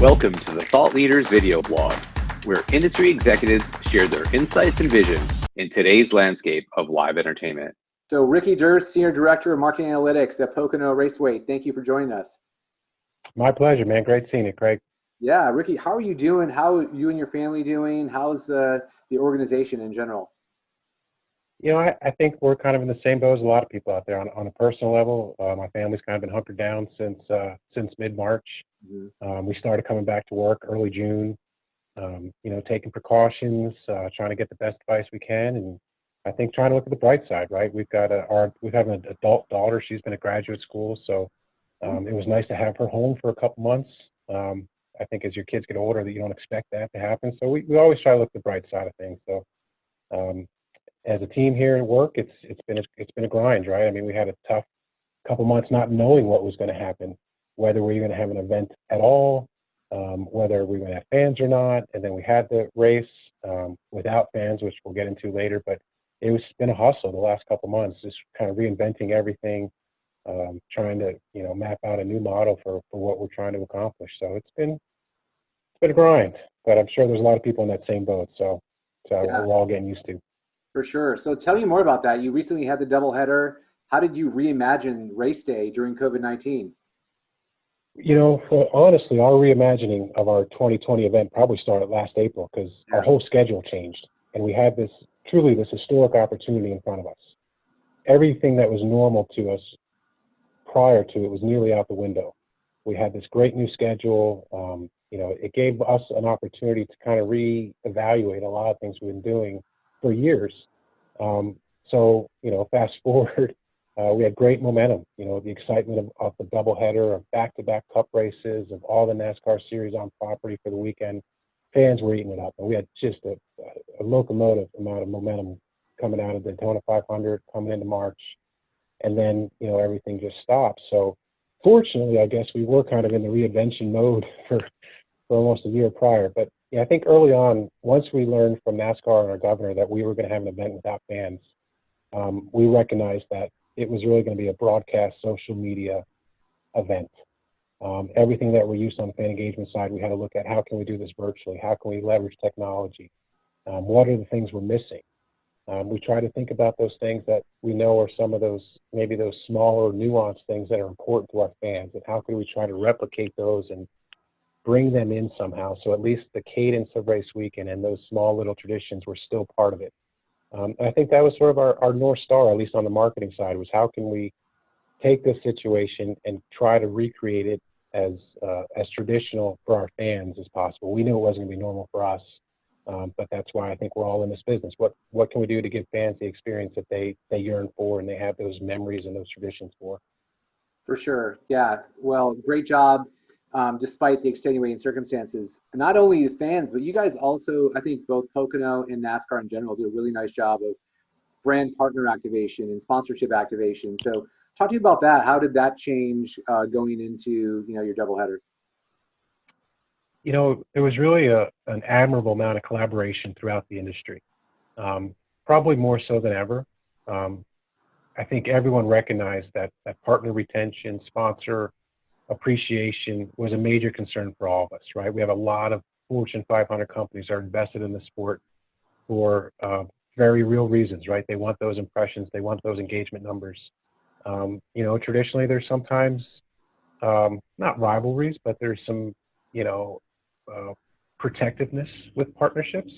Welcome to the Thought Leaders video blog, where industry executives share their insights and vision in today's landscape of live entertainment. So Ricky Durst, Senior Director of Marketing Analytics at Pocono Raceway. Thank you for joining us. My pleasure, man. Great seeing you, Craig. Yeah, Ricky, how are you doing? How are you and your family doing? How's the organization in general? You know, I think we're kind of in the same boat as a lot of people out there. On a personal level, my family's kind of been hunkered down since mid-March. We started coming back to work early June, taking precautions, trying to get the best advice we can, and I think trying to look at the bright side, right? We have an adult daughter. She's been at graduate school, so it was nice to have her home for a couple months. I think as your kids get older, that you don't expect that to happen. So we always try to look at the bright side of things. So as a team here at work, it's been a grind, right? I mean, we had a tough couple months not knowing what was going to happen, whether we were going to have an event at all, whether we were going to have fans or not. And then we had the race without fans, which we'll get into later. But it's been a hustle the last couple months, just kind of reinventing everything, trying to map out a new model for what we're trying to accomplish. So it's been a grind, but I'm sure there's a lot of people in that same boat. So yeah. We're all getting used to. For sure. So tell me more about that. You recently had the doubleheader. How did you reimagine race day during COVID-19? Well, honestly, our reimagining of our 2020 event probably started last April because our whole schedule changed, and we had this historic opportunity in front of us. Everything that was normal to us prior to it was nearly out the window. We had this great new schedule. It gave us an opportunity to kind of reevaluate a lot of things we've been doing for years. So fast forward, we had great momentum. The excitement of the doubleheader, of back-to-back cup races, of all the NASCAR series on property for the weekend. Fans were eating it up, and we had just a locomotive amount of momentum coming out of the Daytona 500, coming into March, and then everything just stopped. So fortunately, I guess we were kind of in the reinvention mode for almost a year prior. But yeah, I think early on, once we learned from NASCAR and our governor that we were going to have an event without fans, we recognized that it was really going to be a broadcast social media event. Everything that we're used on the fan engagement side, we had to look at how can we do this virtually? How can we leverage technology? What are the things we're missing? We try to think about those things that we know are some of those, maybe those smaller nuanced things that are important to our fans, and how can we try to replicate those and bring them in somehow, so at least the cadence of race weekend and those small little traditions were still part of it. And I think that was sort of our North Star, at least on the marketing side, was how can we take this situation and try to recreate it as traditional for our fans as possible. We knew it wasn't going to be normal for us, but that's why I think we're all in this business. What can we do to give fans the experience that they yearn for and they have those memories and those traditions for? For sure. Yeah. Well, great job. Despite the extenuating circumstances, not only the fans, but you guys also, I think both Pocono and NASCAR in general do a really nice job of brand partner activation and sponsorship activation. So talk to me about that. How did that change going into, your doubleheader? There was really an admirable amount of collaboration throughout the industry, probably more so than ever. I think everyone recognized that partner retention, sponsor appreciation was a major concern for all of us, right? We have a lot of Fortune 500 companies that are invested in the sport for very real reasons, right? They want those impressions, they want those engagement numbers. Traditionally there's sometimes not rivalries, but there's some, protectiveness with partnerships.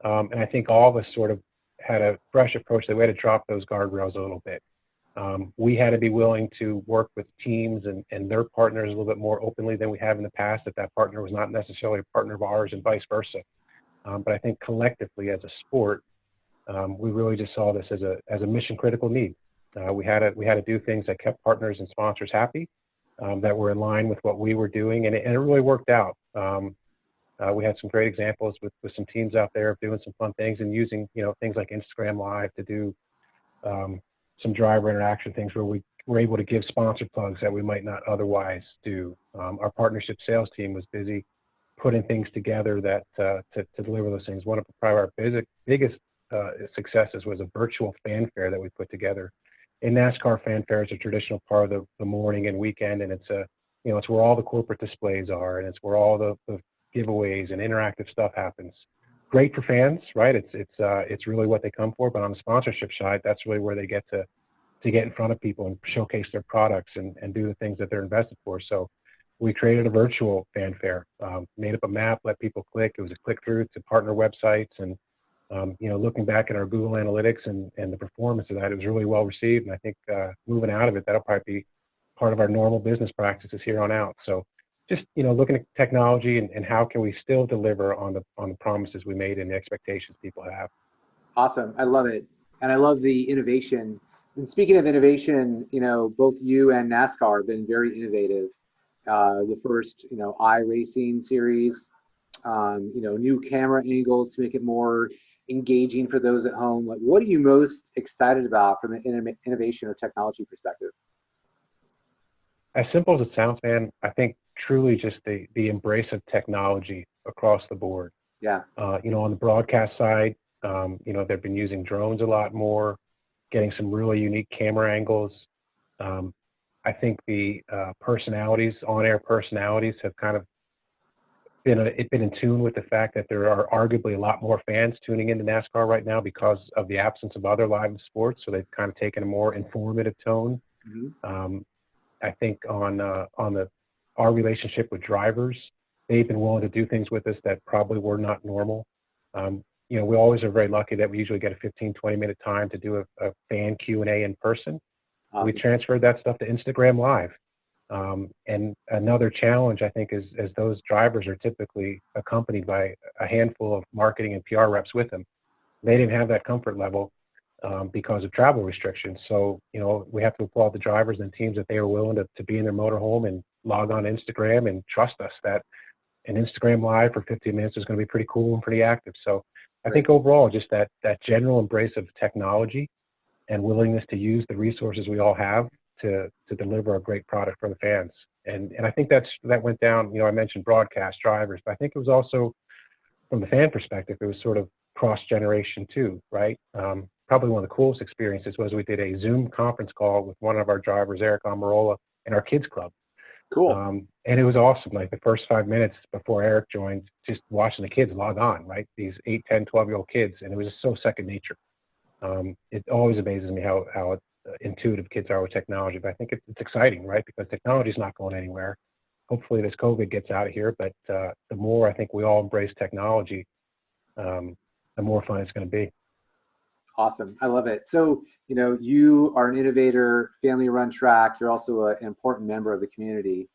And I think all of us sort of had a fresh approach that we had to drop those guardrails a little bit. We had to be willing to work with teams and their partners a little bit more openly than we have in the past, if that partner was not necessarily a partner of ours and vice versa. But I think collectively as a sport, we really just saw this as a mission critical need. We had to do things that kept partners and sponsors happy, that were in line with what we were doing, and it really worked out. We had some great examples with some teams out there of doing some fun things and using things like Instagram Live to do some driver interaction things where we were able to give sponsor plugs that we might not otherwise do. Our partnership sales team was busy putting things together that to deliver those things. One of probably our biggest successes was a virtual fanfare that we put together. In NASCAR, fanfare is a traditional part of the morning and weekend, and it's it's where all the corporate displays are, and it's where all the giveaways and interactive stuff happens. Great for fans, right? It's really what they come for. But on the sponsorship side, that's really where they get to get in front of people and showcase their products and do the things that they're invested for. So we created a virtual fan fair, made up a map, let people click. It was a click through to partner websites, and looking back at our Google Analytics and the performance of that, it was really well received. And I think moving out of it, that'll probably be part of our normal business practices here on out. So just, looking at technology and how can we still deliver on the promises we made and the expectations people have. Awesome. I love it. And I love the innovation. And speaking of innovation, both you and NASCAR have been very innovative. The first, iRacing series, new camera angles to make it more engaging for those at home. Like, what are you most excited about from an innovation or technology perspective? As simple as it sounds, man, I think truly just the embrace of technology across the board. Yeah. On the broadcast side, they've been using drones a lot more, getting some really unique camera angles. I think the on-air personalities have kind of been in tune with the fact that there are arguably a lot more fans tuning into NASCAR right now because of the absence of other live sports. So they've kind of taken a more informative tone. Mm-hmm. I think on our relationship with drivers, they've been willing to do things with us that probably were not normal. We always are very lucky that we usually get a 15, 20-minute time to do a fan Q&A in person. Awesome. We transferred that stuff to Instagram Live. And another challenge, I think, is as those drivers are typically accompanied by a handful of marketing and PR reps with them. They didn't have that comfort level because of travel restrictions. So, we have to applaud the drivers and teams that they were willing to be in their motorhome and log on Instagram and trust us that an Instagram Live for 15 minutes is going to be pretty cool and pretty active. So I think overall, just that general embrace of technology and willingness to use the resources we all have to deliver a great product for the fans. And I think that went down, I mentioned broadcast drivers, but I think it was also from the fan perspective, it was sort of cross-generation too, right? Probably one of the coolest experiences was we did a Zoom conference call with one of our drivers, Eric Amarola, in our kids club. Cool. And it was awesome. Like the first 5 minutes before Eric joined, just watching the kids log on, right? These 8, 10, 12-year-old kids. And it was just so second nature. It always amazes me how intuitive kids are with technology, but I think it's exciting, right? Because technology is not going anywhere. Hopefully this COVID gets out of here, but the more I think we all embrace technology, the more fun it's going to be. Awesome. I love it. So, you are an innovator, family-run track. You're also an important member of the community.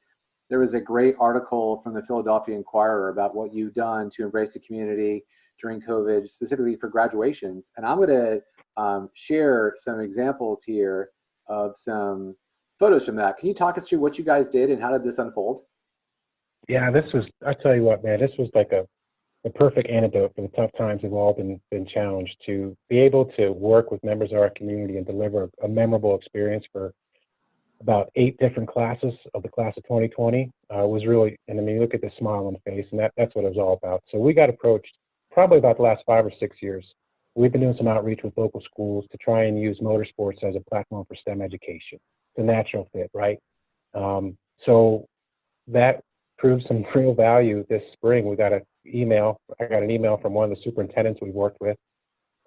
There was a great article from the Philadelphia Inquirer about what you've done to embrace the community during COVID, specifically for graduations. And I'm going to share some examples here of some photos from that. Can you talk us through what you guys did and how did this unfold? Yeah, I tell you what, man, this was like a perfect antidote for the tough times we've all been challenged. To be able to work with members of our community and deliver a memorable experience for about 8 different classes of the class of 2020 was really, and I mean, look at the smile on the face, and that's what it was all about. So we got approached probably about the last 5 or 6 years. We've been doing some outreach with local schools to try and use motorsports as a platform for STEM education. It's a natural fit, right? So that proved some real value this spring. I got an email from one of the superintendents we worked with,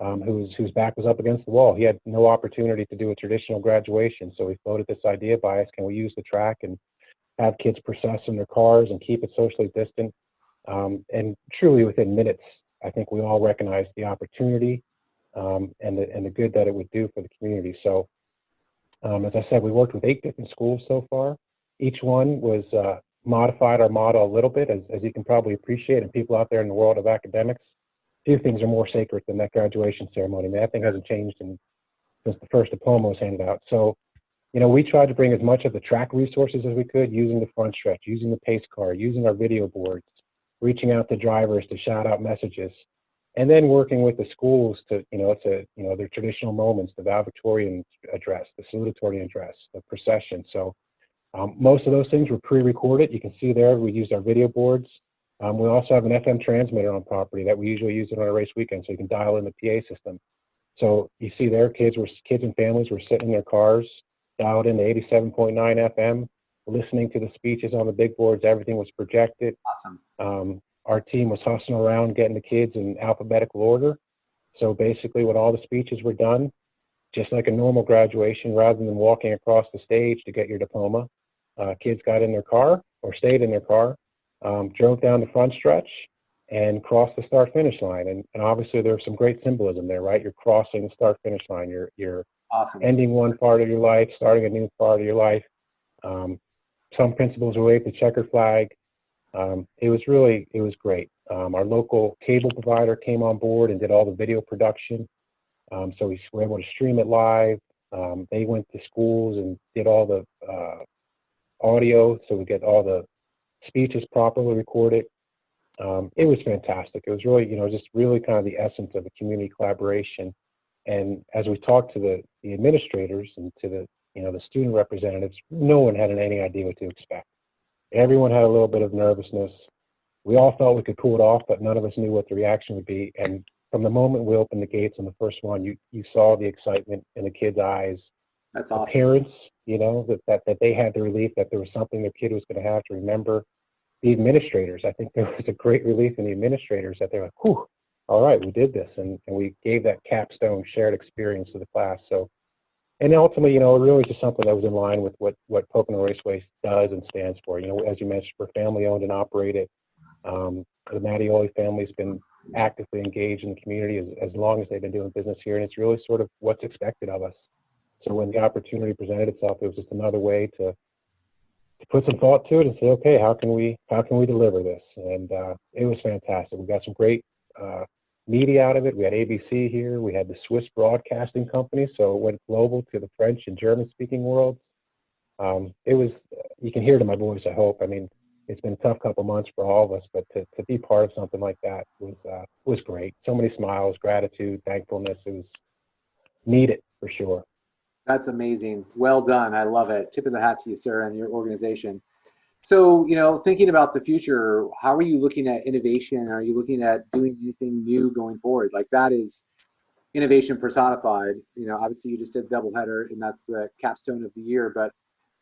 whose back was up against the wall. He had no opportunity to do a traditional graduation, so he floated this idea by us: can we use the track and have kids process in their cars and keep it socially distant? And truly, within minutes, I think we all recognized the opportunity and the good that it would do for the community. So, as I said, we worked with 8 different schools so far. Each one was modified our model a little bit, as you can probably appreciate, and people out there in the world of academics, few things are more sacred than that graduation ceremony. Man, that thing hasn't changed since the first diploma was handed out. So, we tried to bring as much of the track resources as we could, using the front stretch, using the pace car, using our video boards, reaching out to drivers to shout out messages, and then working with the schools to, their traditional moments, the valedictorian address, the salutatorian address, the procession. So most of those things were pre-recorded. You can see there we used our video boards. We also have an FM transmitter on property that we usually use it on a race weekend, so you can dial in the PA system. So you see there, kids and families were sitting in their cars, dialed into 87.9 FM, listening to the speeches on the big boards. Everything was projected. Awesome. Our team was hustling around getting the kids in alphabetical order. So basically, when all the speeches were done, just like a normal graduation, rather than walking across the stage to get your diploma, kids got in their car or stayed in their car, drove down the front stretch, and crossed the start-finish line. And obviously, there's some great symbolism there, right? You're crossing the start-finish line. You're Awesome. ending one part of your life, starting a new part of your life. Some principals waved the checker flag. It was great. Our local cable provider came on board and did all the video production. So we were able to stream it live. They went to schools and did all the audio, so we get all the speeches properly recorded. It was fantastic. It was really, just really kind of the essence of a community collaboration. And as we talked to the administrators and to the student representatives, no one had any idea what to expect. Everyone had a little bit of nervousness. We all thought we could pull it off, but none of us knew what the reaction would be. And from the moment we opened the gates on the first one, you saw the excitement in the kids' eyes. That's awesome. The parents, that they had the relief that there was something their kid was going to have to remember. The administrators, I think there was a great relief in the administrators that they're like, whew, all right, we did this. And we gave that capstone shared experience to the class. So, and ultimately, it really was just something that was in line with what Pocono Raceway does and stands for. As you mentioned, we're family owned and operated. The Mattioli family's been actively engaged in the community as long as they've been doing business here. And it's really sort of what's expected of us. So when the opportunity presented itself, it was just another way to put some thought to it and say, okay, how can we deliver this? And it was fantastic. We got some great media out of it. We had ABC here. We had the Swiss Broadcasting Company, so it went global to the French and German-speaking world. It was, you can hear it in my voice, I hope. I mean, it's been a tough couple months for all of us, but to be part of something like that was great. So many smiles, gratitude, thankfulness. It was needed for sure. That's amazing. Well done. I love it. Tip of the hat to you, sir, and your organization. So, thinking about the future, how are you looking at innovation? Are you looking at doing anything new going forward? Like, that is innovation personified. Obviously you just did a doubleheader and that's the capstone of the year,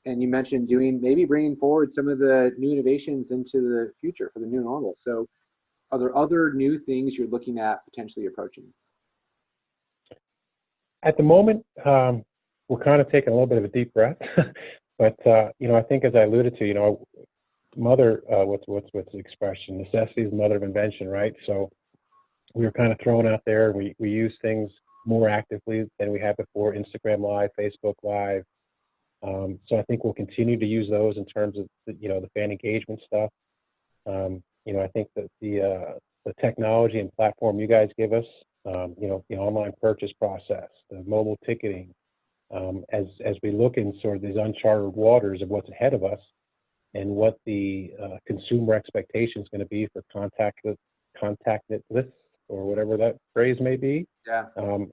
and you mentioned maybe bringing forward some of the new innovations into the future for the new normal. So are there other new things you're looking at potentially approaching? At the moment, we're kind of taking a little bit of a deep breath, but I think as I alluded to, mother, what's the expression? Necessity is the mother of invention, right? So we were kind of thrown out there. We use things more actively than we had before: Instagram Live, Facebook Live. So I think we'll continue to use those in terms of the fan engagement stuff. I think that the technology and platform you guys give us, the online purchase process, the mobile ticketing. As we look in sort of these uncharted waters of what's ahead of us and what the consumer expectation is going to be for contactless or whatever that phrase may be. Yeah.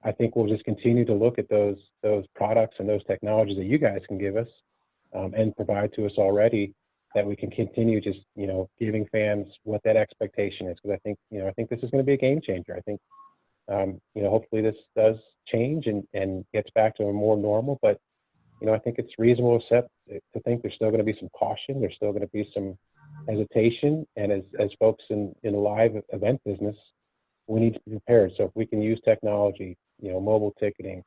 I think we'll just continue to look at those products and those technologies that you guys can give us and provide to us already, that we can continue just giving fans what that expectation is. Because I think this is going to be a game changer. I think hopefully this does change and gets back to a more normal, but I think it's reasonable to think there's still going to be some caution. There's still going to be some hesitation. And as folks in the live event business, we need to be prepared. So if we can use technology, mobile ticketing,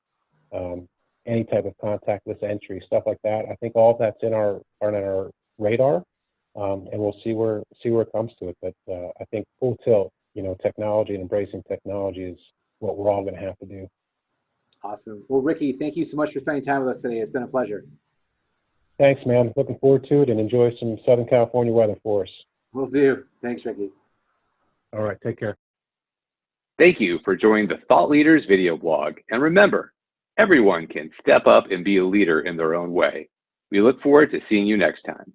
any type of contactless entry, stuff like that, I think all of that's in our radar, and we'll see where it comes to it. But I think full tilt, technology and embracing technology is what we're all going to have to do. Awesome. Well, Ricky, thank you so much for spending time with us today. It's been a pleasure. Thanks, man. Looking forward to it, and enjoy some Southern California weather for us. Will do. Thanks, Ricky. All right. Take care. Thank you for joining the Thought Leaders video blog. And remember, everyone can step up and be a leader in their own way. We look forward to seeing you next time.